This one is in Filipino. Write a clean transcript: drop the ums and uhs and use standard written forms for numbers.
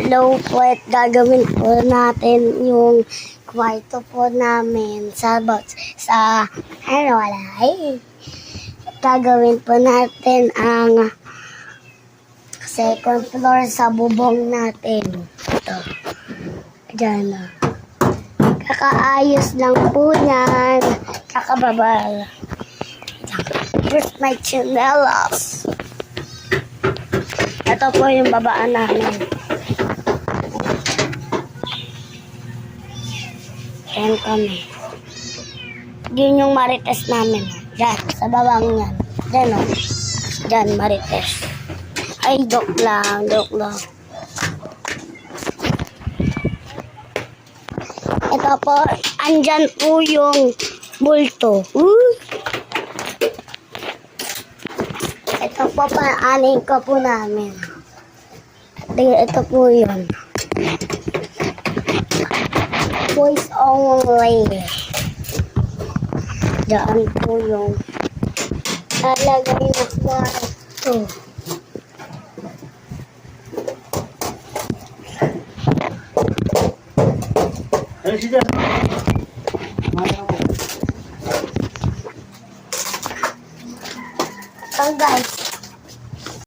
Hello po at gagawin po natin yung kwarto po namin sa gagawin po natin ang second floor sa bubong natin. Ito. Diyan na. Kakaayos lang po yan. Kakababal. Here's my chinelas. Ito po yung babaan namin. Ayan kami. Yun yung marites namin. Diyan, sa babang yan. Diyan o. Diyan, marites. Ay, joke lang, joke lang. Ito po, andyan po yung bulto. Ito po, paanin ko po namin. Ito po yun. Voice only. Diyan po yung lalagay na kwarto. So guys,